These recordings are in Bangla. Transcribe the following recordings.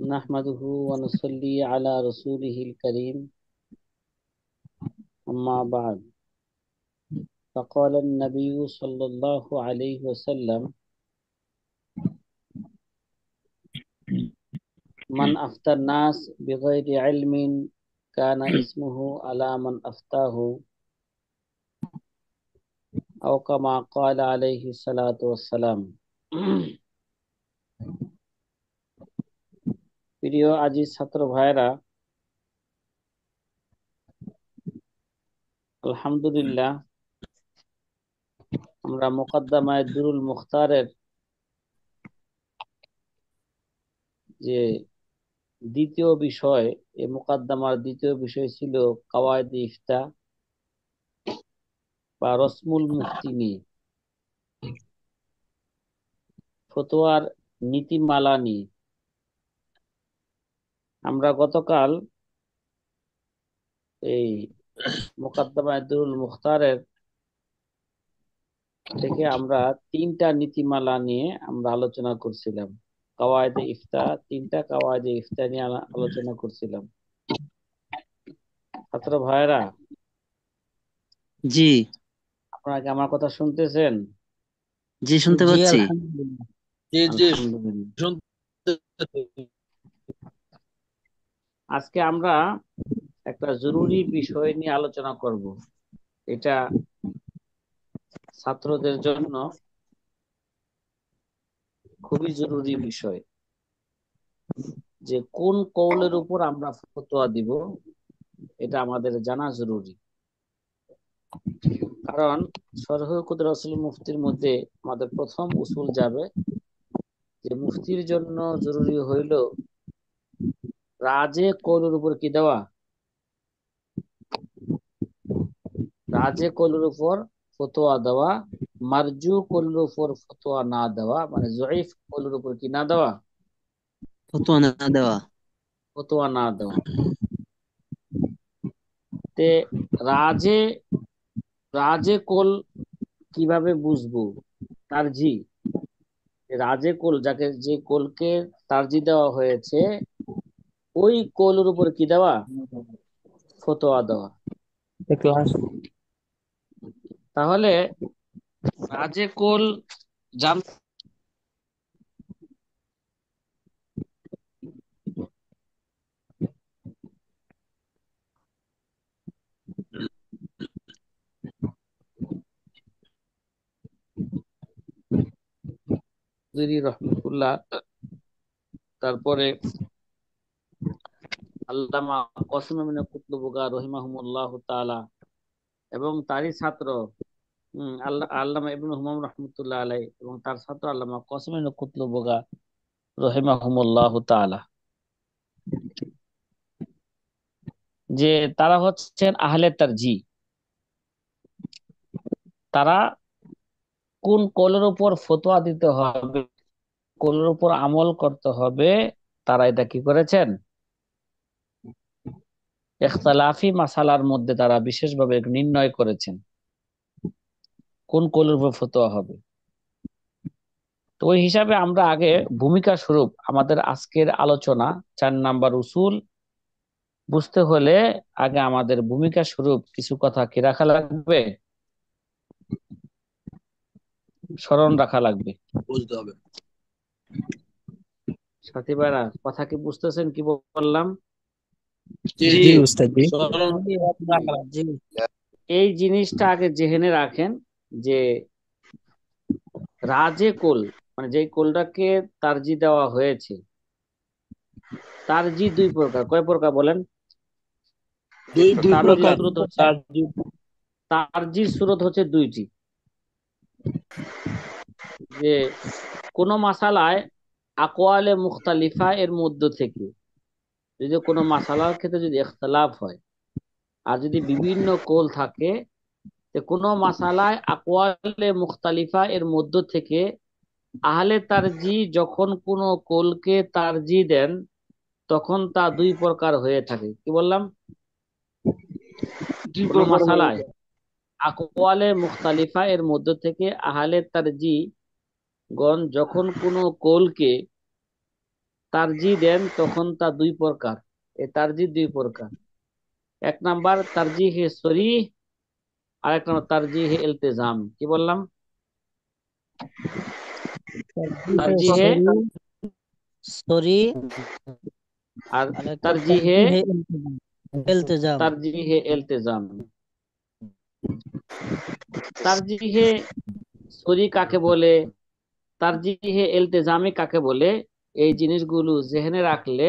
نحمده ونصلي على رسوله الكريم أما بعد فقال النبي صلى الله عليه وسلم من أفتى الناس بغير علم كان اسمه على من أفتاه أو كما قال عليه الصلاة والسلام প্রিয় আজিজ ছাত্র ভাইরা, আলহামদুলিল্লাহ আমরা মুকদ্দমায়ে দুরুল মুখতারের যে দ্বিতীয় বিষয়, এই মুকদ্দমার দ্বিতীয় বিষয় ছিল কাওয়ায়েদে ইফতা বা রসমুল মুফতি নিয়ে, ফতোয়ার নীতিমালা নিয়ে। আমরা গতকাল এই মুকদ্দমায়ে দুরুল মুখতারের থেকে আমরা তিনটা নীতিমালা নিয়ে আমরা আলোচনা করছিলাম। কাওয়ায়েদে ইফতা, তিনটা কাওয়ায়েদে ইফতা নিয়ে আলোচনা করছিলাম। ছাত্র ভাইরা, জি আপনারা কি আমার কথা শুনতেছেন? জি শুনতে জি পাচ্ছি। আলহামদুলিল্লাহ। জি আলহামদুলিল্লাহ। শুনতে আজকে আমরা একটা জরুরি বিষয় নিয়ে আলোচনা করব। এটা ছাত্রদের জন্য খুবই জরুরি বিষয়, যে কোন কওলের উপর আমরা ফতোয়া দিব, এটা আমাদের জানা জরুরি। কারণ শরহ কুদরত রাসূল মুফতির মধ্যে আমাদের প্রথম উসুল যাবে যে মুফতির জন্য জরুরি হইল রাজে কওলের উপর কি দেওয়া, রাজে কওলের উপর ফতোয়া দেওয়া, মারজু কওলের উপর ফতোয়া না দেওয়া, মানে জয়ীফ কওলের উপর কি না দেওয়া, ফতোয়া না দেওয়া। ফতোয়া না দেওয়া। তে রাজে রাজে কোল কিভাবে বুঝবো? তারজি, রাজে কোল যাকে, যে কোলকে তারজি দেওয়া হয়েছে, ওই কোলের উপর কি দেওয়া, ফতোয়া দেওয়া। ক্লাস তাহলে রাজে কোল জান রহমতুল্লাহ, তারপরে আল্লামা কসিম মিন কুতলুবুগা রহিমাহুমুল্লাহ তাআলা, এবং তারই ছাত্র আল্লামা ইবনে হুমাম রহমতুল্লাহ আলাই, এবং তার ছাত্র আল্লামা কসিম মিন কুতলুবুগা রহিমাহুমুল্লাহ তাআলা, যে তারা হচ্ছেন আহলে তারজি। তারা কোন কলের উপর ফতোয়া দিতে হবে, কলের উপর আমল করতে হবে, তারা এটা কি করেছেন, ইখতিলাফি মাসালার মধ্যে তারা বিশেষভাবে নির্ণয় করেছেন কোন কলের উপর ফতোয়া হবে। তো ওই হিসাবে আমরা আগে ভূমিকা স্বরূপ আমাদের আজকের আলোচনা 4 নাম্বার উসুল বুঝতে হলে আগে আমাদের ভূমিকা স্বরূপ কিছু কথা কি রাখা লাগবে, স্মরণ রাখা লাগবে। বুঝতে হবে। সাথী ভাইরা, কথা কি বুঝতেছেন কি বললাম? জি জি জি উস্তাদ জি। জি এই জিনিসটা আগে জেহেনে রাখেন যে রাজে কোল, মানে যেই কোলটাকে তারজি দেওয়া হয়েছে, তারজি দুই প্রকার। কয় প্রকার বলেন? দুই তারজির প্রকার। সুরত হচ্ছে, তারজির সুরত হচ্ছে দুইটি। যে কোন মাসালায় আকওয়ালে মুখতালিফা এর মধ্য থেকে যদি কোনো মাসালার ক্ষেত্রে যদি ইখতিলাফ হয়, আর যদি বিভিন্ন কোল থাকে, তো কোনো মাসালায় আকওয়ালে মুখতালিফা এর মধ্য থেকে আহলে তারজি যখন কোনো কোলকে তারজি দেন, তখন তা দুই প্রকার হয়ে থাকে। কি বললাম? দুই কোন প্রকার হয়ে মাসালায় যায়। আকওয়ালে মুখতালিফা এর মধ্য থেকে আহলে তারজি গণ যখন কোনো কৌলকে তারজি দেন তখন তা দুই প্রকার। এই তারজি দুই প্রকার। এক নাম্বার তারজিহে সরিহ, আর এক নাম্বার তারজিহে ইলতিজাম। কি বললাম? তারজিহে তারজিহে সরি, সরি, আর আর একটা তারজিহে তারজিহে ইলতিজাম। ইলতিজাম। তারজিহে ইলতিজাম। তারজিহে সরি কাকে বলে, তারজিহে ইলতিজামি কাকে বলে, এই জিনিসগুলো জেহেনে রাখলে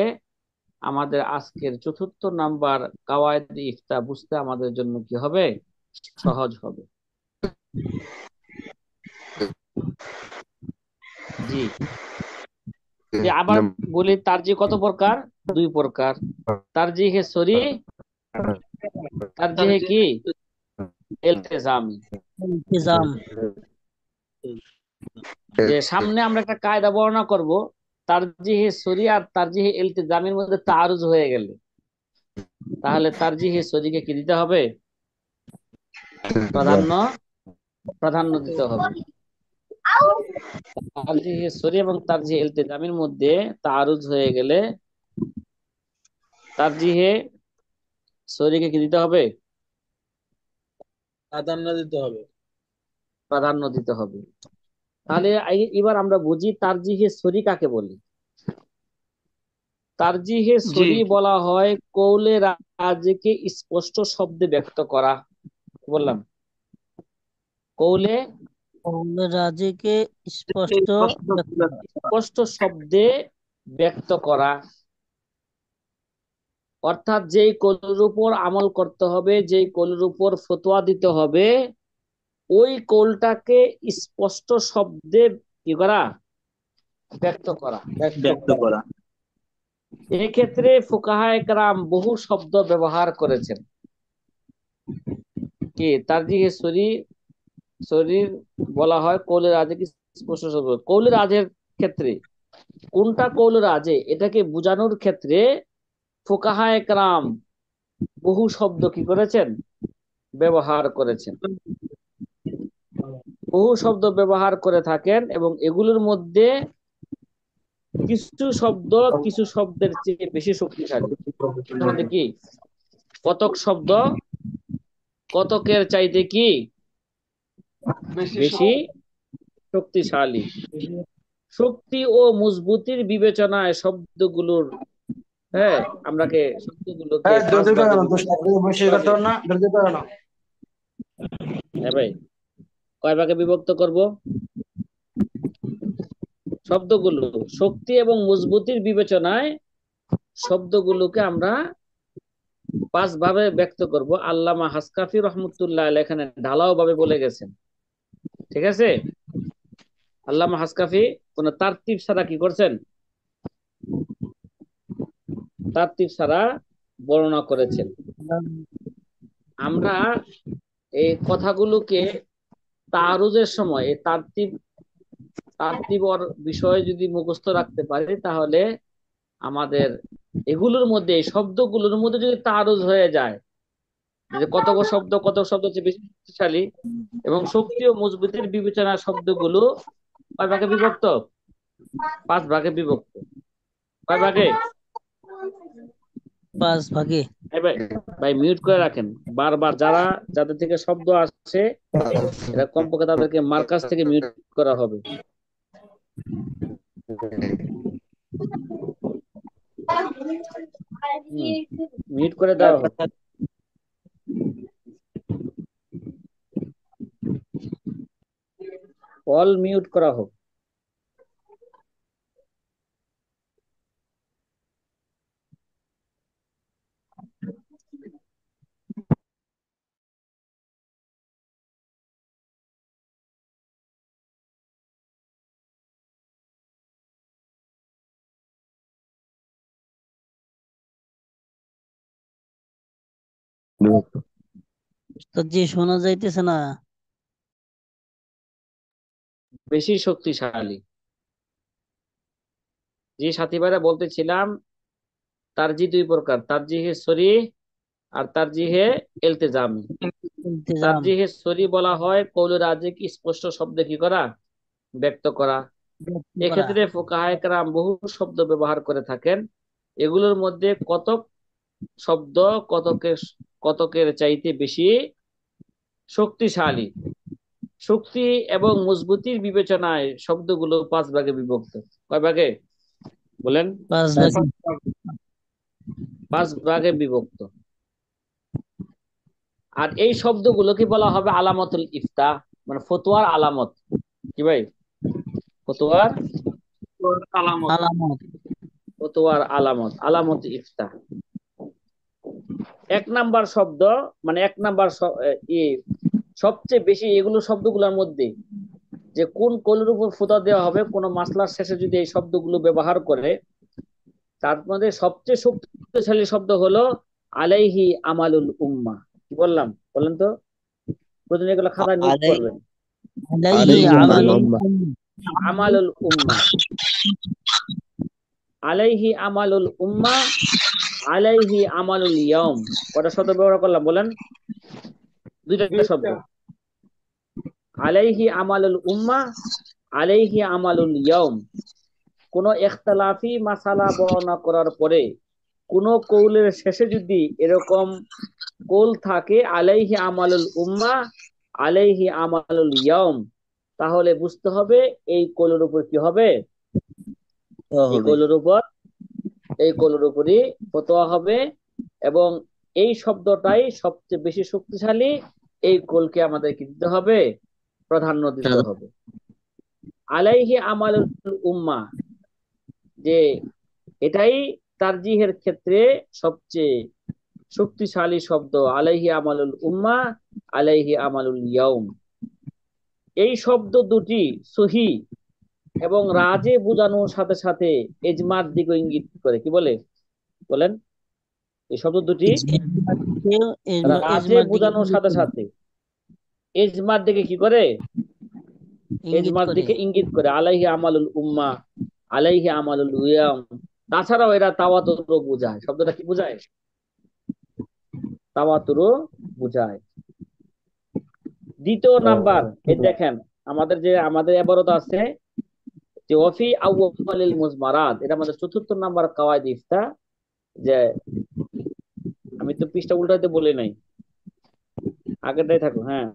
আমাদের আজকের চতুর্থ নাম্বার কাওয়ায়েদ ইফতা বুঝতে আমাদের জন্য কি হবে, সহজ হবে। জি, যে আবার বলি তারজি কত প্রকার? দুই প্রকার। তারজিহে সরি, তারজিহে তারজি কি ইলতিজামি। ইলতিজাম। যে সামনে আমরা একটা কায়দা বর্ণনা করব, তারজিহে সরি আর তারজিহে ইলতিজামের মধ্যে তাআরুজ হয়ে গেলে তাহলে তারজিহে সরিকে কি দিতে হবে? প্রাধান্য, প্রাধান্য দিতে হবে। তারজিহে সরি এবং তারজিহে ইলতিজামের মধ্যে তাআরুজ হয়ে গেলে তারজিহে সরিকে কি দিতে হবে? প্রাধান্য দিতে হবে। প্রাধান্য দিতে হবে। তাহলে এবার আমরা বুঝি তারজিহে সরি কাকে বলি। তারজিহে জি, সরি বলা হয় কৌলে রাজিকে স্পষ্ট শব্দে ব্যক্ত করা। কি বললাম? কৌলে কৌল রাজিকে এই স্পষ্ট প্রশ্ন ব্যক্ত গুলা করা। স্পষ্ট শব্দে ব্যক্ত করা, অর্থাৎ যেই কৌলের উপর আমল করতে হবে, যেই কৌলের উপর ফতোয়া দিতে হবে, ওই কৌলটাকে স্পষ্ট শব্দে কি করা, ব্যক্ত করা। ব্যক্ত করা। এক্ষেত্রে ফুকাহায়ে কেরাম বহু শব্দ ব্যবহার করেছেন। কি তারজিহে সরি, শরীর বলা হয় কৌলের রাজে স্পষ্ট শব্দ। কৌলের রাজের ক্ষেত্রে কোনটা কৌলের রাজে এটাকে বোঝানোর ক্ষেত্রে ফুকাহায়ে কেরাম বহু শব্দ কি করেছেন, ব্যবহার করেছেন। বহু শব্দ ব্যবহার করে থাকেন এবং এগুলোর মধ্যে কিছু শব্দ কিছু শব্দের চেয়ে বেশি শক্তিশালী। এর মধ্যে কি কতক শব্দ কতকের চাইতে কি বেশি বেশি শক্তিশালী। শক্তি ও মজবুতির বিবেচনায় শব্দগুলোর, হ্যাঁ, আমরাকে শব্দগুলোকে পাঁচ ভাগে বিভক্ত ভাগে, হ্যাঁ ভাই, কয় ভাগে বিভক্ত করব? শব্দগুলো শক্তি এবং মজবুতির বিবেচনায় শব্দগুলোকে আমরা পাঁচ ভাবে ব্যক্ত করব। আল্লামা হাসকাফি রহমতুল্লাহ আলাইহি এখানে ঢালাও ভাবে বলে গেছেন। ঠিক আছে? আল্লামা হাসকাফি কোন তারতিব ছাড়া কি করছেন? তারতিব ছাড়া বর্ণনা করেছেন। আমরা এই কথাগুলোকে তারুজের সময় এই তারতিবর বিষয়ে যদি মুখস্থ রাখতে পারি তাহলে আমাদের এগুলোর মধ্যে এই শব্দগুলোর মধ্যে যদি তারুজ হয়ে যায়, যে কত শব্দ হচ্ছে বেশি শক্তিশালী এবং শক্তি ও মজবুতির বিবেচনার শব্দগুলো কয় ভাগে বিভক্ত? পাঁচ ভাগে বিভক্ত। কয় ভাগে? পাঁচ ভাগে। এই ভাই, ভাই মিউট করে রাখেন। বারবার যাদের থেকে শব্দ আসছে এরা কমপক্ষে তাদেরকে মার্কাজ থেকে মিউট করা হবে। হুম, মিউট করে দেওয়া হোক। অল মিউট করা হোক। তো যে শোনা যাইতেছে না। বেশি শক্তিশালী। যে সাথী ভাইরা বলতেছিলাম তারজি দুই প্রকার, তারজিহে সরিহ আর তারজিহে ইলতিজামি। ইলতিজাম, তারজিহে সরি বলা হয় কৌলে রাজিক স্পষ্ট শব্দে কি করা, ব্যক্ত করা। ব্যক্ত করা। এক্ষেত্রে ফুকাহায়ে কেরাম বহু শব্দ ব্যবহার করে থাকেন। এগুলোর মধ্যে কতক শব্দ কতকের চাইতে বেশি শক্তিশালী। শক্তি এবং মজবুতির বিবেচনায় শব্দগুলো 5 ভাগে বিভক্ত। কয় ভাগে বলেন? 5 ভাগে। 5 ভাগে বিভক্ত। আর এই শব্দগুলোকে বলা হবে আলামতুল ইফতা, মানে ফতোয়ার আলামত। কি ভাই? ফতোয়ার আলামত। আলামত। ফতোয়ার আলামত, আলামত ইফতা। 1 নাম্বার শব্দ, মানে 1 নাম্বার সবচেয়ে বেশি এগুলো শব্দগুলোর মধ্যে যে কোন কলের উপর ফতোয়া দেওয়া হবে কোন মাসলার শেষে যদি এই শব্দগুলো ব্যবহার করে, তার মধ্যে সবচেয়ে শক্তিশালী শব্দ হলো আলাইহি আমালুল উম্মাহ। কি বললাম বলেন তো? প্রথমে এগুলো খাতায় নোট করবেন। আলাইহি আমালুল উম্মাহ। আমালুল উম্মাহ, আলাইহি আমালুল উম্মাহ, আলাইহি আমালুল ইয়াউম। কটা শব্দ ব্যবহার করলাম বলেন? 2টা শব্দ। আলাইহি আমালুল উম্মাহ, আলাইহি আমালুল ইয়াউম। কোন ইখতিলাফি মাসালা বর্ণনা করার পরে কোন কৌলের শেষে যদি এরকম কৌল থাকে আলাইহি আমালুল উম্মাহ, আলাইহি আমালুল ইয়াউম, তাহলে বুঝতে হবে এই কৌলের উপর কি হবে, এই কৌলের উপরই ফতোয়া হবে। এবং এই শব্দটাই সবচেয়ে বেশি শক্তিশালী, এই কৌলকে আমাদের কি দিতে হবে, প্রাধান্য দিতে হবে। আলাইহি আমালুল উম্মাহ, যে এটাই তারজিহের ক্ষেত্রে সবচেয়ে শক্তিশালী শব্দ। আলাইহি আমালুল উম্মাহ, আলাইহি আমালুল ইয়াউম। এই শব্দ দুটি সহি এবং রাজে বোঝানোর সাথে সাথে ইজমার দিকে ইঙ্গিত করে। কি বলে বলেন? এই শব্দ দুটি রাজে বোঝানোর সাথে সাথে ইজমার দিকে কি করে, ইজমার দিকে ইঙ্গিত করে। আলাইহি আমালুল উম্মাহ, আলাইহি আমালুল ইয়াউম। তাছাড়াও এরা তাওয়াতুরও বোঝায়। শব্দটা কি বোঝায়? তাওয়াতুরও বোঝায়। দ্বিতীয় নাম্বার, এই দেখেন আমাদের এবারত আছে যে ওয়াফি আউয়ালিল মুজমারাত, এটা আমাদের 4র্থ নাম্বার কাওয়াইদ ইফতা। যে আমি তো পৃষ্ঠা উল্টাইতে বলি নাই, আগেরটাই থাকো। হ্যাঁ,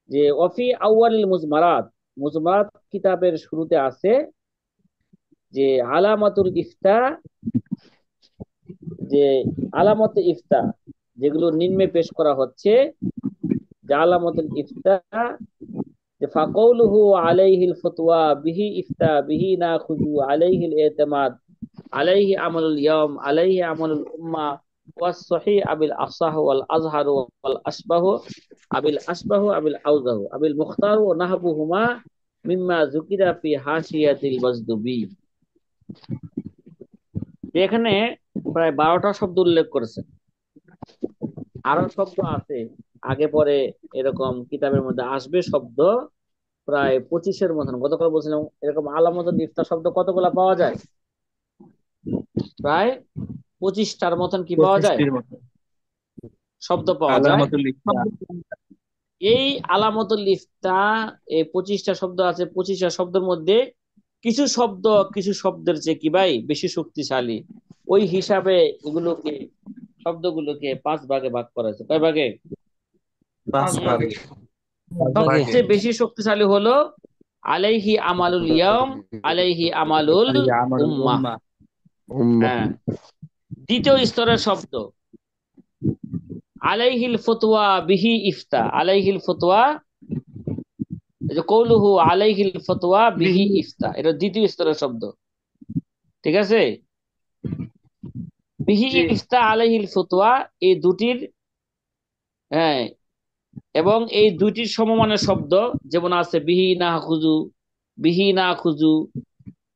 যে ওয়াফি আউয়ালিল মুজমারাত, মুজমারাত কিতাবের শুরুতে আছে যে আলামাতুল ইফতা, যে আলামত ইফতা যেগুলো নিম্নে পেশ করা হচ্ছে, যে আলামাতুল ইফতা, যে ফাকাউলুহু আলাইহিল ফতওয়া বিহি ইফতা বিহি নাখুযু আলাইহিল ইতিমাদ আলাইহি আমালুল ইয়াউম আলাইহি আমালুল উম্মাহ ওয়াস সহিহ আবিল আফসাহ ওয়াল আযহার ওয়াল আসবাহু আবিল আউযাহু আবিল মুখতার ওয়া নাহবুহুমা মিম্মা যুকিরা ফি হাশিয়াতিল বাজদুবি। এখানে প্রায় 12টা শব্দ উল্লেখ করেছে। আরো শব্দ আছে আগে পরে এরকম কিতাবের মধ্যে আসবে শব্দ প্রায় 25-এর মতন। গতকাল বলছিলাম এরকম আলামতুল ইফতা শব্দ কতগুলা পাওয়া যায়? প্রায় 25টার মতন কি পাওয়া যায়, শব্দ পাওয়া যায়। এই আলামতুল ইফতা, এই 25টা শব্দ আছে। 25টা শব্দের মধ্যে কিছু শব্দের চেয়ে কি ভাই বেশি শক্তিশালী। ওই হিসাবে শব্দগুলোকে 5 ভাগে ভাগ করা হয়েছে। কয় ভাগে? 5 ভাগে। সবচেয়ে বেশি শক্তিশালী হলো আলাইহি আমালুল ইয়াউম, আলাইহি আমালুল উম্মাহ। হ্যাঁ, দ্বিতীয় স্তরের শব্দ আলাইহিল ফতওয়া বিহি ইফতা, আলাইহিল ফতওয়া, যে কৌলুহু আলাইহিল ফতওয়া বিহি ইফতা, এটা দ্বিতীয় স্তরের শব্দ। ঠিক আছে? বিহি ইফতা, আলাইহিল ফতওয়া, এই দুটির, হ্যাঁ, এবং এই দুইটির সমমানের শব্দ যেমন আছে বিহি নাখুযু, বিহি নাখুযু,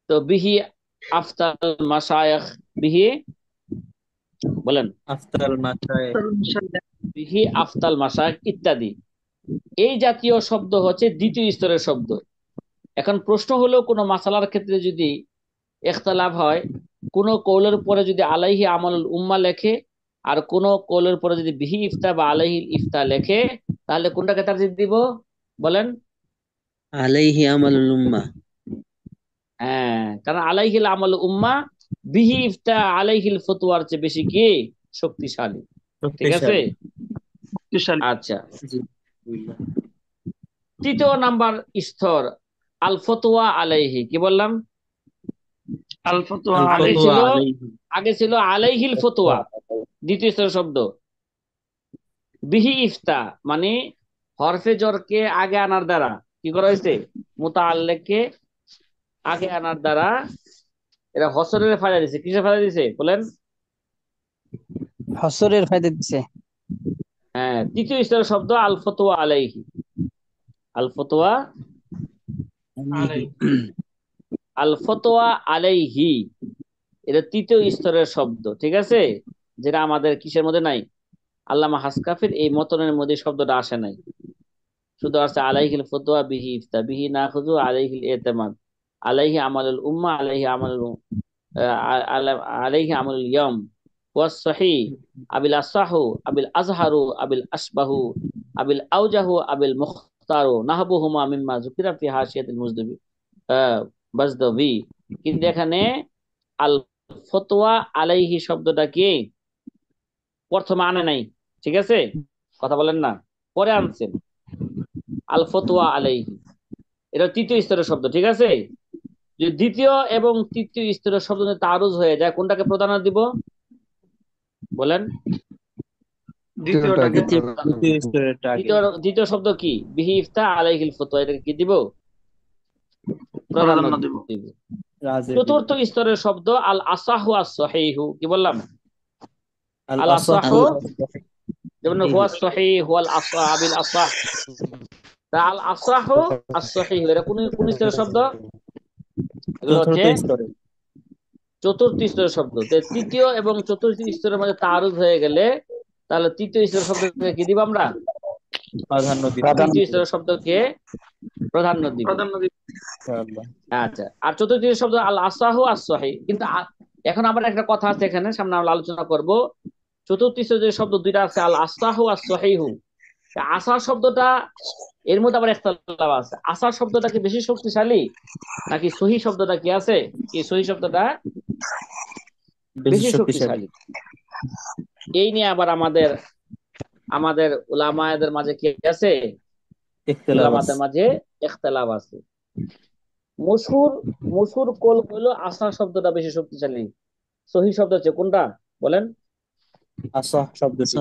তো বিহি আফতাল মাশায়েখ, বিহি বলেন আফতাল মাশায়েখ, বিহি আফতাল মাশায়েখ ইত্যাদি। এই জাতীয় শব্দ হচ্ছে দ্বিতীয় স্তরের শব্দ। এখন প্রশ্ন হলো কোন মাসালার ক্ষেত্রে যদি ইখতিলাফ হয়, কোন কৌলের পরে যদি আলাইহি আমালুল উম্মাহ লেখে আর কোন কৌলের পরে যদি বিহি ইফতা বা আলাইহি ইফতা লেখে, তাহলে কোনটাকে তারজিহ দিব বলেন? আলাইহি আমালুল উম্মাহ। হ্যাঁ, কারণ আলাইহিল আমাল উম্মাহ বিহি ইফতা আলাইহিল ফতোয়ার চেয়ে বেশি কি শক্তিশালী। ঠিক আছে, শক্তিশালী। শক্তিশালী। আচ্ছা। জি বুঝলাম। তৃতীয় নাম্বার স্তর আল ফতোয়া আলাইহি, কি বললাম? আল ফতোয়া আল আগে আলাইহি। ছিল ফতোয়া আলাইহি। আগে ছিল আলাইহিল ফতোয়া, দ্বিতীয় স্তরের শব্দ। বিহি ইফতা মানে হরফে জরকে আগে আনার দ্বারা কি করা হয়েছে? মুতাআল্লিককে আগে আনার দ্বারা এরা হসরের ফায়দা দিছে। কিসের ফায়দা দিছে বলেন? হসরের ফায়দা দিছে। হ্যাঁ, তৃতীয় স্তরের শব্দ আল ফতোয়া আলাইহি। আল ফতোয়া আলাইহি। আল ফতোয়া আলাইহি, এটা তৃতীয় স্তরের শব্দ। ঠিক আছে, যেটা আমাদের কিসের মধ্যে নাই? আল্লামা হাসকাফির এই মতনের মধ্যে শব্দটা আসে নাই, শুধু আছে আলাইহিল ফতোয়া বিহি ইফতা বিহি নাখুযু আলাইহিল ইতিমাদ আলাইহি আমালুল উম্মাহ আলাইহি আমালুল আলাইহি আমালুল ইয়াম ওয়াস সহিহ আবিল আসাহু আবিল আজহারু আবিল আসবাহু আবিল আউজাহু আবিল মুখতারু নাহবুহুমা মিম্মা যুকিরা ফি হাশিয়াতিল মুজদিবি বাজদাবি। কিন্তু এখানে আল ফতোয়া আলাইহি শব্দটা কি প্রথমে আনে নাই। ঠিক আছে, কথা বলেন না, পরে আনছেন। আল ফতোয়া আলাইহি এটা তৃতীয় স্তরের শব্দ। ঠিক আছে, যদি দ্বিতীয় এবং তৃতীয় স্তরের শব্দ তারুজ হয়ে যায়, কোনটাকে প্রাধান্য দিব বলেন? দ্বিতীয়টাকে দ্বিতীয় স্তরেরটা আগে। দ্বিতীয় শব্দ কি? বিহি ইফতা আলাইহিল ফতোয়া, এটাকে কি দিব? প্রাধান্য প্রাধান্য দিব। দিব। রাজের চতুর্থ স্তরের শব্দ আল আসাহু আস সহিহু, কি বললাম? আল আল আসাহু, আসাহু যেমন হুয়া সহিহ হুয়াল আসাহ আবিল আসাহ। তা আল আসাহু আস সহিহু এটা কোন কোন স্তরের শব্দ? এগুলো হচ্ছে চতুর্থ স্তরে। চতুর্থ স্তরের শব্দ। তৃতীয় এবং চতুর্থ স্তরের মধ্যে তারুজ হয়ে গেলে তাহলে তৃতীয় স্তরের শব্দকে কি দিব আমরা? প্রাধান্য দিতে তৃতীয় স্তরের শব্দকে প্রাধান্য দিব। প্রাধান্য দিব। ইনশাআল্লাহ। আচ্ছা, আর চতুর্থ শব্দ আল আসাহু আস সহিহ। কিন্তু এখন আবার একটা কথা আছে এখানে, সামনে আমরা আলোচনা করব। চতুর্থ স্তরের শব্দ দুইটা আছে, আল আসাহু আস সহিহু। আসার শব্দটা এর মধ্যে আবার ইখতিলাফ আছে। আসার শব্দটা কি বেশি শক্তিশালী নাকি সহি শব্দটা কি আছে কি সহি শব্দটা বেশি বেশি শক্তিশালী। শক্তিশালী? এই নিয়ে আবার আমাদের আমাদের উলামাদের মাঝে কি আছে? ইখতিলাফ আছে। উলামাদের মাঝে ইখতিলাফ আছে। মশহুর মশহুর কল হলো আসার শব্দটা বেশি শক্তিশালী, সহি শব্দ হচ্ছে কোনটা বলেন? আসাহ শব্দটি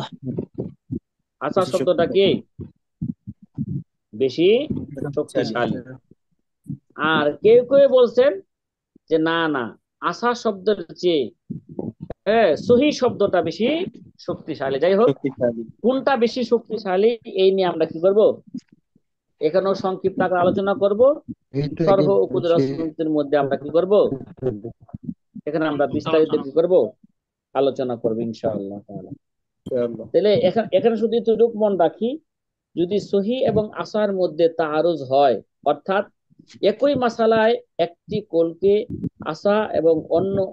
আসার বেশি শব্দটা কি বেশি শক্তিশালী। শক্তিশালী। আর কেউ কেউ বলছেন যে না না, আসার শব্দের চেয়ে সহি শব্দটা বেশি শক্তিশালী। যাই হোক, শক্তিশালী। কোনটা বেশি শক্তিশালী এই নিয়ে আমরা কি করব, এখানেও সংক্ষিপ্ত আকারে আলোচনা করব। সরহ উকুদ রাসূলের মধ্যে আমরা কি করব, এখানে আমরা বিস্তারিত কি করব, আলোচনা করব ইনশাআল্লাহ তাআলা। ইনশাআল্লাহ। তাহলে এখানে শুধু এতটুকু মন রাখি, যদি সহি এবং আসার মধ্যে তাআরুজ হয়, অর্থাৎ একই মাসালায় একটি কলকে আসা এবং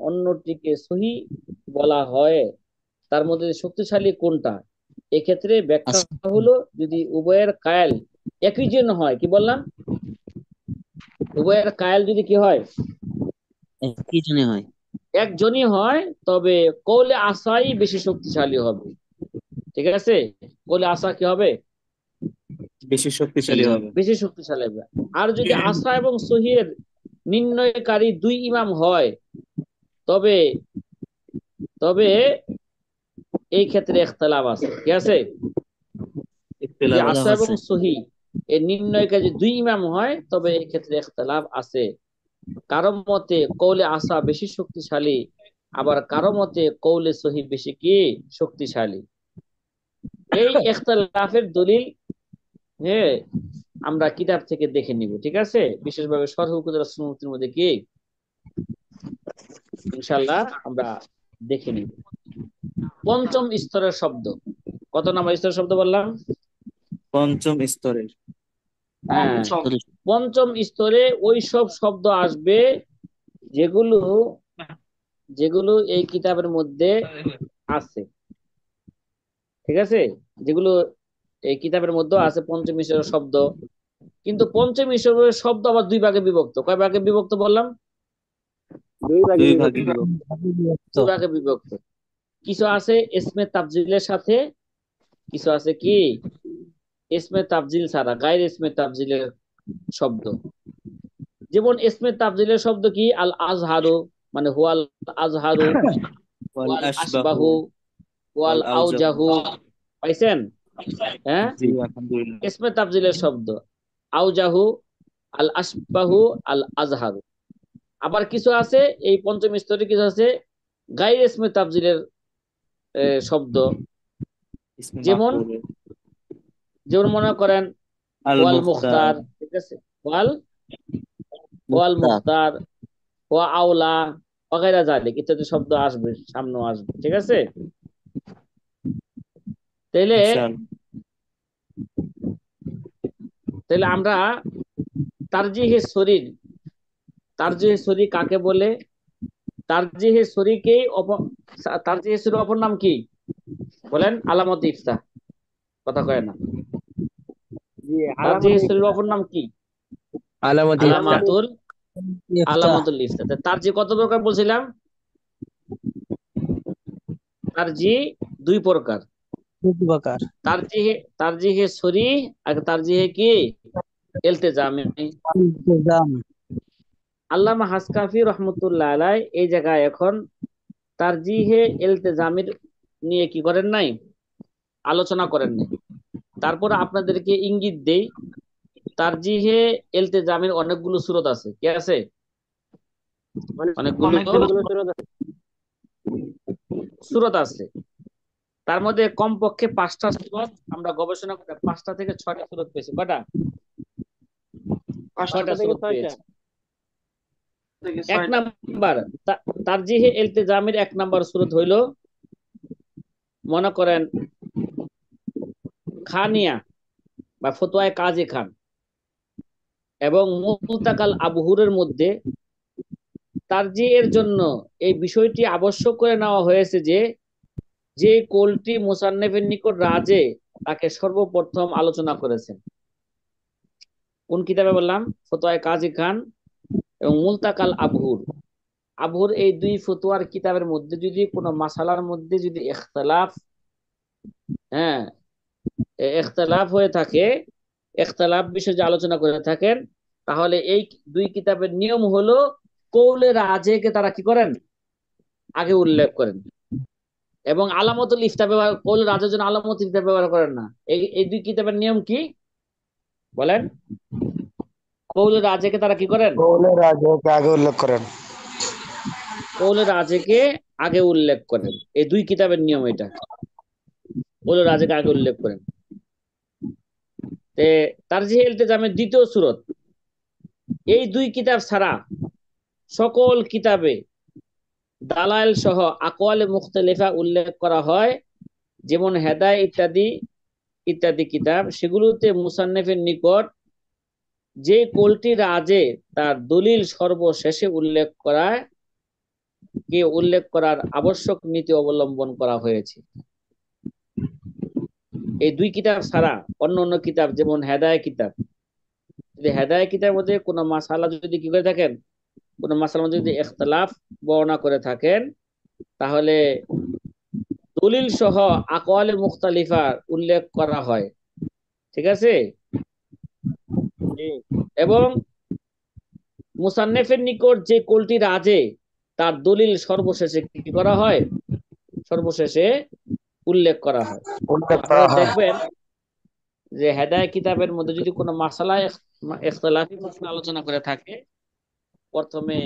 অন্যটিকে সহি বলা হয়, তার মধ্যে শক্তিশালী কোনটা? এক্ষেত্রে ব্যাখ্যা হলো, যদি উভয়ের কায়েল একই জন হয়, কি বললাম? উভয়ের কায়েল যদি কি হয়, কি জন্য হয়? একজনই হয়, তবে কৌলে আসাই বেশি শক্তিশালী হবে। ঠিক আছে, কৌলে আসা কি হবে? বেশি শক্তিশালী হবে। বেশি শক্তিশালী হবে। আর যদি আসা এবং সহিহের নির্ণয়কারী দুই ইমাম হয়, তবে তবে এই ক্ষেত্রে ইখতিলাফ আছে। কি আছে? যদি ইখতিলাফ আছে। আসা এবং সহি এর নির্ণয়কারী দুই ইমাম হয়, তবে এই ক্ষেত্রে ইখতিলাফ আছে। কারো মতে কৌলে আসা বেশি শক্তিশালী, আবার কারো মতে কৌলে সহি বেশি কি শক্তিশালী। এই ইখতিলাফের দলিল আমরা কিতাব থেকে দেখে নিব। ঠিক আছে, বিশেষভাবে শরহ উকুদ রাসূলের মধ্যে কি ইনশাআল্লাহ আমরা দেখে নিব। পঞ্চম স্তরের শব্দ, কত নম্বর স্তরের শব্দ বললাম? পঞ্চম স্তরের। হ্যাঁ, পঞ্চম স্তরে ওই সব শব্দ আসবে যেগুলো যেগুলো এই কিতাবের মধ্যে আছে, ঠিক আছে, যেগুলো এই কিতাবের মধ্যে আছে পঞ্চমিশরের শব্দ, কিন্তু পঞ্চমিশরের শব্দ আবার দুই ভাগে বিভক্ত। কয় ভাগে বিভক্ত বললাম? দুই ভাগে দুই ভাগে বিভক্ত। বিভক্ত। দুই ভাগে বিভক্ত। কিছু আছে ইসমে তাফজিলের সাথে, কিছু আছে কি ইসমে তাফজিল ছাড়া, গায়ের ইসমে তাফজিলের শব্দ। যেমন ইসমে তাফজিলের শব্দ কি? আল আজহারু, মানে হুয়াল আজহারু, ওয়াল ওয়াল আশবাহু আশবাহু, ওয়াল ওয়াল আউজাহু। আউজাহু। পাইছেন? হ্যাঁ, জি আলহামদুলিল্লাহ। ইসমে তাফজিলের শব্দ আউজাহু, আল আশবাহু, আল আজহারু। আবার কিছু আছে এই পঞ্চম স্তরে, কিছু আছে গায়ের ইসমে তাফজিলের শব্দ। ইসমে যেমন মাফউলের। যেমন মনে করেন আল ওয়াল মুখতার। মুখতার, ঠিক আছে, ওয়াল ওয়াল মুক্তার। মুখতার, ওয়া আওলা, ওয়াগাইরা জালিক ইত্যাদি শব্দ আসবে, সামনেও আসবে, ঠিক আছে। তাইলে ইনশাআল্লাহ। তাইলে আমরা তারজিহে শরীর, তারজিহে শরীর কাকে বলে? তারজিহে শরীরকে তারজিহে শরীর অপর নাম কি বলেন? আলামত ইফতা। কথা কয় না। তারজিহে শরীর অপর নাম কি? আলামত ইফতা। আলামাতুল ইফতা। আলামাতুল ইফতা। তারজি কত প্রকার বলছিলাম? তারজি দুই প্রকার, দুই প্রকার। তারজিহে শরীহ আর তারজিহে কি ইলতিজামি। ইলতিজাম। আল্লামা হাসকাফি রহমতুল্লাহ আলাই এই জায়গায় এখন তারজিহে ইলতিজামির নিয়ে কি করেন নাই, আলোচনা করেন নাই। তারপর আপনাদেরকে ইঙ্গিত দেই, তারজিহে ইলতিজামির অনেকগুলো সূরত আছে। কি আছে? অনেকগুলো অনেকগুলো সূরত আছে। তার মধ্যে কমপক্ষে 5টা সূরত আমরা গবেষণা করে 5টা থেকে 6টা সূরত পেয়েছি। কয়টা? 6টা সূরত পেয়েছি। এক নাম্বার তারজিহে ইলতিজামির 1 নাম্বার সূরত হইল, মনে করেন খানিয়া বা ফতোয়ায়ে কাজী খান এবং মুলতাকাল আবহুরের মধ্যে তারজিহের জন্য এই বিষয়টি আবশ্যক করে নেওয়া হয়েছে যে যে কৌলটি মুসান্নেফের নিকট রাজে তাকে সর্বপ্রথম আলোচনা করেছেন। কোন কিতাবে বললাম? ফতোয়ায়ে কাজী খান এবং মুলতাকাল আবহুর। আবহুর এই দুই ফতোয়ার কিতাবের মধ্যে যদি কোনো মাসালার মধ্যে যদি ইখতিলাফ, হ্যাঁ, ইখতিলাফ হয়ে থাকে, ইখতিলাফ বিষয়ে যে আলোচনা করে থাকেন, তাহলে এই দুই কিতাবের নিয়ম হলো কৌলে রাজেকে তারা কি করেন, আগে উল্লেখ করেন। এবং আলামতুল ইফতা ব্যবহার, কৌলে রাজের জন্য আলামতুল ইফতা ব্যবহার করেন না। এই দুই কিতাবের নিয়ম কি বলেন? কৌলে রাজেকে তারা কি করেন? কৌলের রাজকে আগে উল্লেখ করেন। কৌলে রাজেকে আগে উল্লেখ করেন। এই দুই কিতাবের নিয়ম এটা, কৌলে রাজেকে আগে উল্লেখ করেন। তারজিহে ইলতিজামের দ্বিতীয় সূরত, এই দুই কিতাব ছাড়া সকল কিতাবে দালাইল সহ আকওয়ালে মুখতালিফা উল্লেখ করা হয়, যেমন হেদায় ইত্যাদি ইত্যাদি কিতাব, সেগুলোতে মুসান্নিফের নিকট যে কৌলটি রাজে তার দলিল সর্বশেষে উল্লেখ করার আবশ্যক নীতি অবলম্বন করা হয়েছে। এই দুই কিতাব ছাড়া অন্য অন্য কিতাব, যেমন হেদায় কিতাব, যদি হেদায় কিতাবের মধ্যে কোনো মাসালা যদি কি করে থাকেন, কোনো মাসালার মধ্যে যদি ইখতিলাফ বর্ণনা করে থাকেন, তাহলে দলিল সহ আকওয়ালে মুখতালিফা উল্লেখ করা হয়, ঠিক আছে। এবং মুসান্নেফের নিকট যে কৌলটি রাজে তার দলিল সর্বশেষে কি করা হয়, সর্বশেষে উল্লেখ করা হয়। উল্লেখ করা আপনারা হয়। দেখবেন যে হেদায় কিতাবের মধ্যে যদি কোনো মাসালা ইখতিলাফি মাসলা আলোচনা করে থাকে, প্রথমে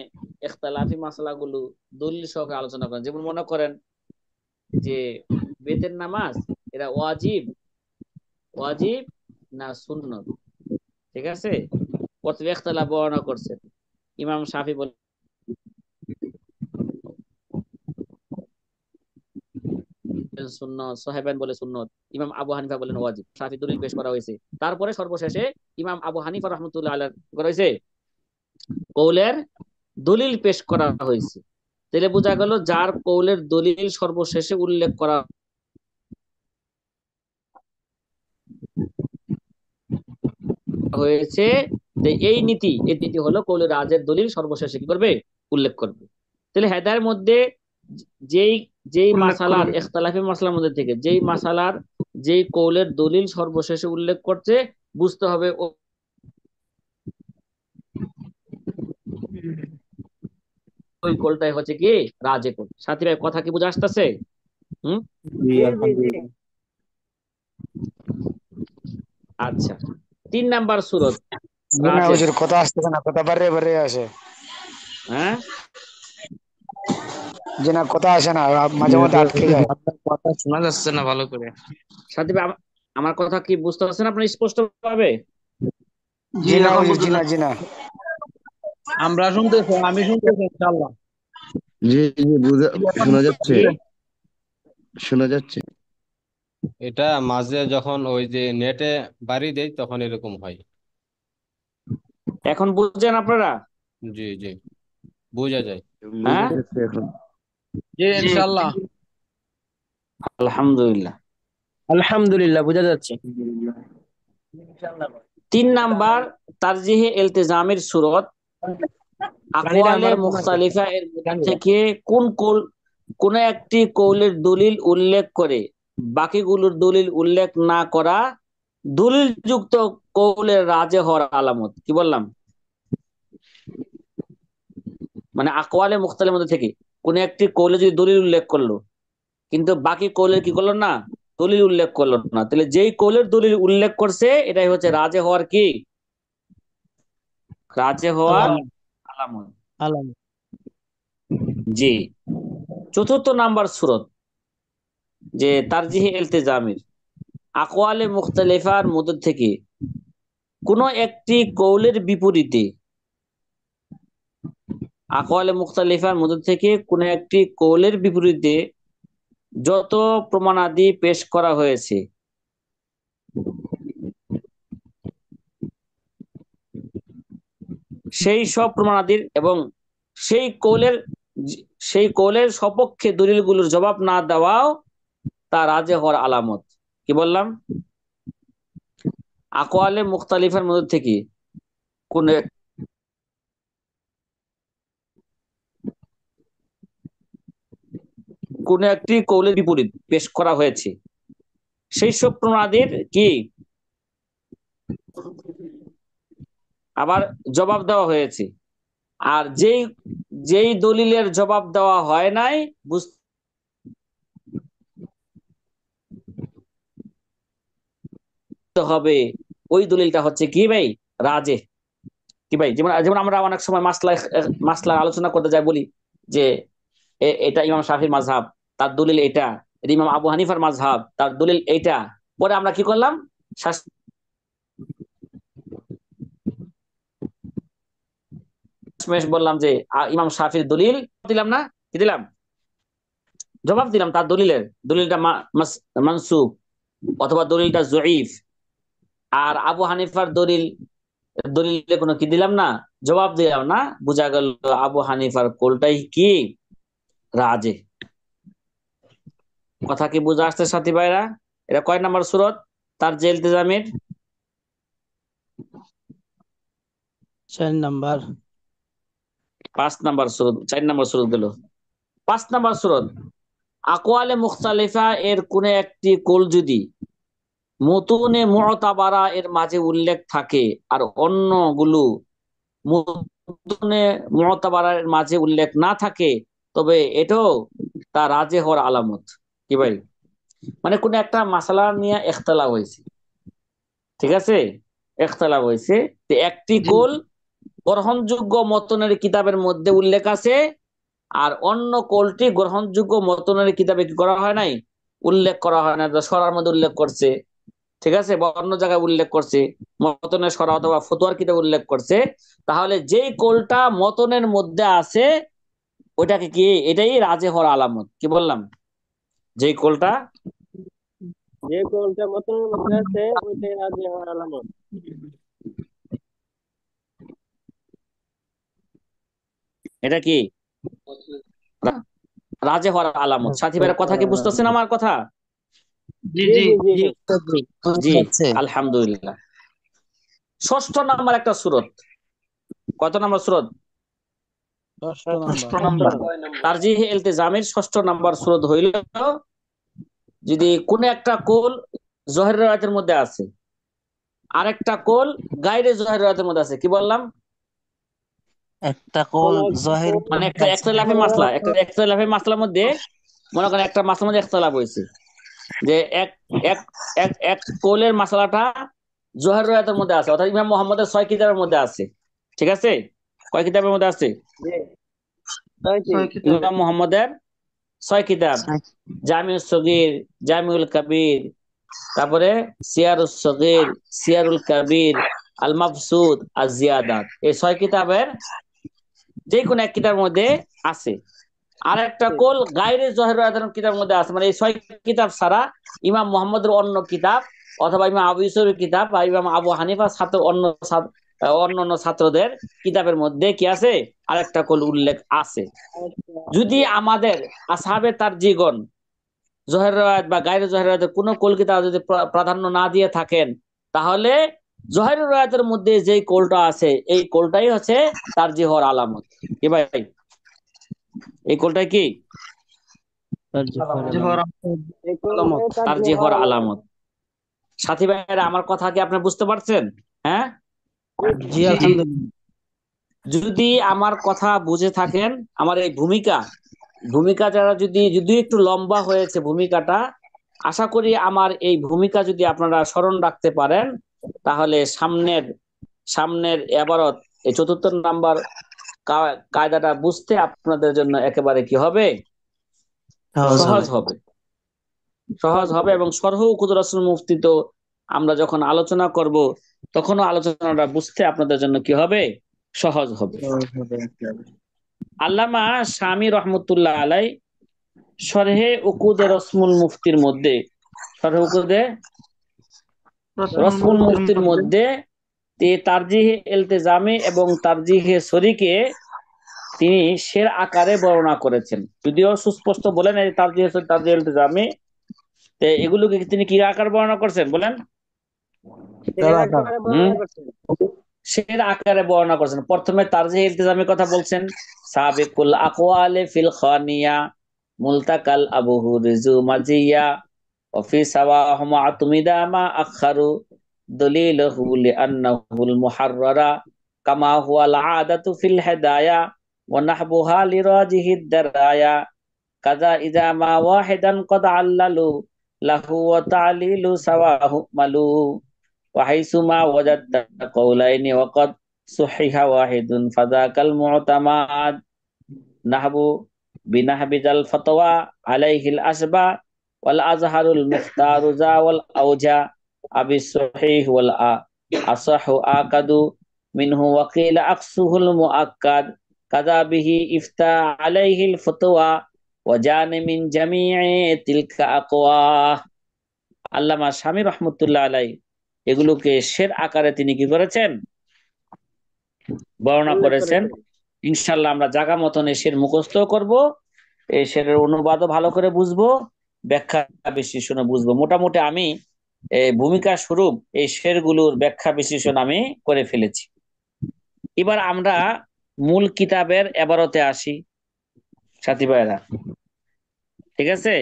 ইখতিলাফি মাসালাগুলো দলিল সহকারে আলোচনা করেন। যেমন মনে করেন যে বেতের নামাজ এটা ওয়াজিব না সুন্নত, ঠিক আছে, প্রথমে ইখতিলাফ বর্ণনা করছেন। ইমাম শাফি বলেন সুন্নত, সাহেবান বলে সুন্নত, ইমাম আবু হানিফা বলেন ওয়াজিব, শাফি দলিল পেশ করা হয়েছে। তারপরে সর্বশেষে ইমাম আবু হানিফা রাহমাতুল্লাহ আলাইহি করা হয়েছে কৌলের দলিল পেশ করা হয়েছে, তাহলে বোঝা গেল যার কৌলের দলিল সর্বশেষে উল্লেখ করা হয়েছে, যে এই নীতি হলো কৌলের রাজের দলিল সর্বশেষে কি করবে, উল্লেখ করবে। তাহলে হেদায়ের মধ্যে যেই যেই উল্লেখ মাসালার করবে। ইখতিলাফি মাসলার মধ্যে থেকে যেই মাসালার যেই কৌলের দলিল সর্বশেষে উল্লেখ করছে, বুঝতে হবে ওই কৌলটাই হচ্ছে কি রাজে কৌল। সাথী ভাই কথা কি বুঝে আসতেছে? হুম। জি আলহামদুলিল্লাহ। আচ্ছা, 3 নাম্বার সূরত জি না রাজের। হুজুর, কথা আসতেছে না, কথা বারে বারে আসে। হ্যাঁ, জি না, কথা আসে না, মাঝে মধ্যে আটকে যায়। আপনার কথা শোনা যাচ্ছে না ভালো করে। সাথী ভাই আমার কথা কি বুঝতে পারছেন আপনি স্পষ্ট ভাবে? জি, জি না এখন হুজুর, বোঝা জি না, জি যাচ্ছে। না। আমরা শুনতেছি, আমি শুনতেছি ইনশাআল্লাহ। জি জি জি, এখন শোনা যাচ্ছে, শুনতেছি। শোনা যাচ্ছে। এটা মাঝে যখন ওই যে নেটে বাড়ি দেয় তখন এরকম হয়। এখন বুঝছেন আপনারা? জি জি, বোঝা যায়। বোঝা হ্যাঁ, যাচ্ছে এখন। জি জি, ইনশাআল্লাহ। আলহামদুলিল্লাহ। আলহামদুলিল্লাহ বোঝা যাচ্ছে। 3 নাম্বার তারজিহে ইলতিজামের সূরত পানিটা আকওয়ালে আমার মনে আছে। মুখতালিফা এর মধ্যে জানি না। থেকে কোন একটি কৌলের দলিল উল্লেখ করে বাকিগুলোর দলিল উল্লেখ না করা দলিল যুক্ত কৌলের রাজে হওয়ার আলামত। কি বললাম? মানে আকওয়ালে মুখতালিফার মধ্যে থেকে কোন একটি কৌলে যদি দলিল উল্লেখ করলো, কিন্তু বাকি কৌলের কি করলো না, দলিল উল্লেখ করলো না, তাহলে যেই কৌলের দলিল উল্লেখ করছে এটাই হচ্ছে রাজে হওয়ার কি, রাজে হওয়ার আলামত। আলামত। আলামত। জি। 4 নাম্বার সূরত যে তারজিহে ইলতিজামের আকওয়ালে মুখতালিফার মধ্যে থেকে কোন একটি কৌলের বিপরীতে, আকওয়ালে মুখতালিফার মধ্যে থেকে কোন একটি কৌলের বিপরীতে যত প্রমাণাদি পেশ করা হয়েছে, সেই সব প্রমাণাদির এবং সেই কৌলের সেই কৌলের সপক্ষে দলিলগুলোর জবাব না দেওয়াও তা রাজে হওয়ার আলামত। কি বললাম? আকওয়ালে মুখতালিফার মধ্যে থেকে কোন কোন একটি কৌলের বিপরীত পেশ করা হয়েছে, সেই সব প্রমাণাদির কি আবার জবাব দেওয়া হয়েছে, আর যেই যেই দলিলের জবাব দেওয়া হয় নাই বুঝতে হবে ওই দলিলটা হচ্ছে কি ভাই, রাজে। কি ভাই, যেমন যেমন আমরা অনেক সময় মাসলা আলোচনা করতে যাই, বলি যে এটা ইমাম শাফির মাযহাব, তার দলিল এটা, এটা ইমাম আবু হানিফার মাযহাব, তার দলিল এইটা। পরে আমরা কি করলাম, শেষমেশ বললাম যে ইমাম শাফির দলিল দিলাম না, কি দিলাম, জবাব দিলাম তার দলিলটা মানসুখ অথবা দলিলটা জয়ীফ, আর আবু হানিফার দলিলে কোনো কি দিলাম না, জবাব দিলাম না। বোঝা গেল আবু হানিফার কোলটাই কি রাজে। কথা কি বুঝা আসছে সাথী ভাইরা? এটা কয় নাম্বার সূরত তার জেল ইলতিজামের? 4 নাম্বার। 5 নাম্বার সূরত, 4 নাম্বার সূরত গেল। 5 নাম্বার সূরত আকওয়ালে মুখতালিফা এর কোন একটি কোল যদি মুতুনে মুতাবারা এর মাঝে উল্লেখ থাকে আর অন্যগুলো মুতুনে মুতাবারা এর মাঝে উল্লেখ না থাকে, তবে এটাও তা রাজে হওয়ার আলামত। কি ভাই, মানে কোন একটা মাসালা নিয়ে ইখতিলাফ হয়েছে, ঠিক আছে, ইখতিলাফ হয়েছে, তো একটি জি, কোল গ্রহণযোগ্য মতনের কিতাবের মধ্যে উল্লেখ আছে, আর অন্য কোলটি গ্রহণযোগ্য মতনের কিতাবে কি করা হয় নাই, উল্লেখ করা হয় না, সরার মধ্যে উল্লেখ করছে, ঠিক আছে, বা অন্য জায়গায় উল্লেখ করছে, মতনের সরা অথবা ফতোয়ার কিতাবে উল্লেখ করছে। তাহলে যেই কোলটা মতনের মধ্যে আছে ওইটাকে কি, এটাই রাজে হওয়ার আলামত। কি বললাম? যেই কোলটা যে কোনটা মতনের মধ্যে আছে ওইটাই রাজি হওয়ার আলামত। এটা কি রাজে হওয়ার আলামত। সাথী ভাইয়ের কথা কি বুঝতেছেন আমার কথা? জি জি জি জি জি জি, আলহামদুলিল্লাহ। ষষ্ঠ নাম্বার একটা সূরত। কত নাম্বার সূরত? ষষ্ঠ নম্বর। তারজিহ ইলতিজামের ষষ্ঠ নাম্বার সূরত হইল যদি কোন একটা কোল জোহরের রাতের মধ্যে আছে, আরেকটা কোল গায়রে জোহরের রাতের মধ্যে আছে। কি বললাম? একটা কোল কোন একটা জহির কোন মানে একটা ইখতিলাফি মাসলা, একটা ইখতিলাফি মাসলার মধ্যে মনে করেন একটা মাসলার মধ্যে ইখতিলাফ হয়েছে যে এক এক এক এক কোলের মাসলাটা জোহর রাতের মধ্যে আছে, অর্থাৎ ইমাম মুহাম্মদের 6 কিতাবের মধ্যে আছে। ঠিক আছে? কয় কিতাবের মধ্যে আছে? ছয়টি। 6 কিতাবে। ইমাম মুহাম্মদের 6 কিতাব, জামিউস সগীর, জামিউল কবির, তারপরে সিয়ারুস সগীর, সিয়ারুল কবির, আল মাবসুদ, আজ জিয়াদাত, এই 6 কিতাবের যে কোনো এক কিতাবের মধ্যে আছে। আর একটা কোল গায়রে জোহর রাতের কিতাবের মধ্যে আছে, মানে এই 6 কিতাব ছাড়া ইমাম মুহাম্মদের অন্য কিতাব অথবা ইমাম আবু ইউসুফের কিতাব বা ইমাম আবু হানিফা ছাত্র অন্যান্য ছাত্রদের কিতাবের মধ্যে কি আছে? আরেকটা কোল উল্লেখ আছে। যদি আমাদের আসহাবে তারজিগণ জোহর রাত বা গায়রে জোহর রাতের কোন কোল কিতাব যদি প্রাধান্য না দিয়ে থাকেন, তাহলে জোহর রাতের মধ্যে যেই কোলটা আছে এই কোলটাই হচ্ছে তারজিহ হওয়ার আলামত। কি ভাই, এই কোলটাই কি জোহর এই কোনটাই তার তারজিহ হওয়ার আলামত। আলামত? সাথী ভাইরা আমার কথা কি আপনি বুঝতে পারছেন? হ্যাঁ, জি আলহামদুলিল্লাহ। যদি আমার কথা বুঝে থাকেন, আমার এই ভূমিকা যারা যদি একটু লম্বা হয়েছে ভূমিকাটা, আশা করি আমার এই ভূমিকা যদি আপনারা স্মরণ রাখতে পারেন, তাহলে সামনের এবারত এই ৪র্থ নাম্বার কায়দাটা বুঝতে আপনাদের জন্য একেবারে কি হবে? সহজ হবে। এবং শরহ কুদুর রাসূল মুফতি তো আমরা যখন আলোচনা করব তখনও আলোচনাটা বুঝতে আপনাদের জন্য কি হবে? সহজ হবে। আল্লামা শামী রহমতুল্লাহ আলাই শরহে উকুদে রসমুল মুফতির মধ্যে, শরহে উকুদে রসমুল মুফতির মধ্যে তারজিহে ইলতিজামে এবং তারজিহে শরীকে তিনি শের আকারে বর্ণনা করেছেন। যদিও সুস্পষ্ট বলেন এই তারজিহে তারজিহে ইলতিজামে, এগুলোকে তিনি কি আকার বর্ণনা করছেন বলেন? শের আকারে বর্ণনা করছেন। প্রথমে তারজিহে ইলতিজামের কথা বলছেন, সাবিকুল আকওয়ালে ফিল খানিয়া মুলতাকাল আবুহু রিজু মাজিয়া ওফি সাওয়াহুমা আতুমিদা মা আখারু দলিলহু লিআন্নাহুল মুহাররারা কামা হুয়াল আদাতু ফিল হিদায়া ওয়া নাহবুহা লিরাজিহিদ দারায়া কাযা ইযা মা ওয়াহিদান ক্বাদ আল্লালু লাহু ওয়া তা'লিলু সাওয়াহু মালু ওয়া হাইসুমা ওয়াজাদতা কওলাইনি ওয়া ক্বাদ সুহিহা ওয়াহিদুন ফাযাকাল মু'তামাদ নাহবু বিনাহবিজাল ফাতওয়া আলাইহিল আসবা ওয়াল আজহারুল মুখতারু যা ওয়াল আওজা আবি সহিহ ওয়াল আসাহু আকাদু মিনহু ওয়া কিলা আকসুহুল মুআক্কাদ কাযা বিহি ইফতা আলাইহিল ফাতওয়া ওয়া জানে মিন জামি'i তিলকা আকওয়া। আল্লামা শামী রহমতুল্লাহ আলাই এগুলোকে শের আকারে তিনি কি করেছেন? বর্ণনা করেছেন। ইনশাআল্লাহ আমরা জায়গা মতন এই শের মুখস্থ করব, এই শেরের অনুবাদও ভালো করে বুঝবো, ব্যাখ্যা বিশ্লেষণ বুঝবো। মোটামুটি আমি ভূমিকা স্বরূপ এই শেরগুলোর ব্যাখ্যা বিশ্লেষণ আমি করে ফেলেছি। এবার আমরা মূল কিতাবের এবারতে আসি সাথী ভাইরা। ঠিক আছে?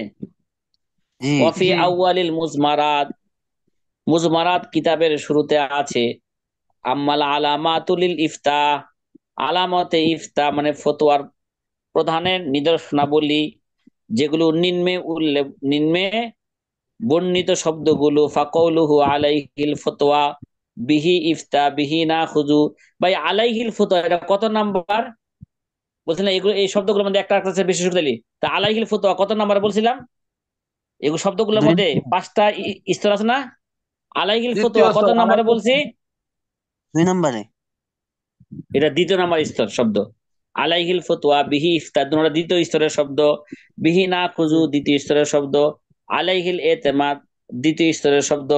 ওয়াফি আউয়ালিল মুজমারাত কিতাবের শুরুতে আছে আম্মাল আলামাতুল ইফতা, আলামতে ইফতা মানে ফতোয়ার প্রধানের নিদর্শনাবলী, যেগুলো নিম্নে বর্ণিত শব্দগুলো ফাকাউলুহু আলাইহিল ফতোয়া বিহি ইফতা বিহি না খুজু। ভাই আলাইহিল ফতোয়া এটা কত নাম্বার বলছিলাম? এগুলো এই শব্দগুলোর মধ্যে একটা একটা বেশি শুরু দিলি তা আলাইহিল ফতোয়া কত নাম্বার বলছিলাম? এগুলো শব্দগুলোর মধ্যে 5টা স্তর আছে না? আলাইহিল ফতোয়া কত নাম্বারে বলছি? 2 নম্বরে। এটা 2য় নাম্বার স্তর শব্দ। আলাইহিল ফতোয়া বিহি ইফতা দুটোটা 2য় স্তরের শব্দ, বিহি না খুজু 2য় স্তরের শব্দ, আলাইহিল এতেমাদ 2য় স্তরের শব্দ,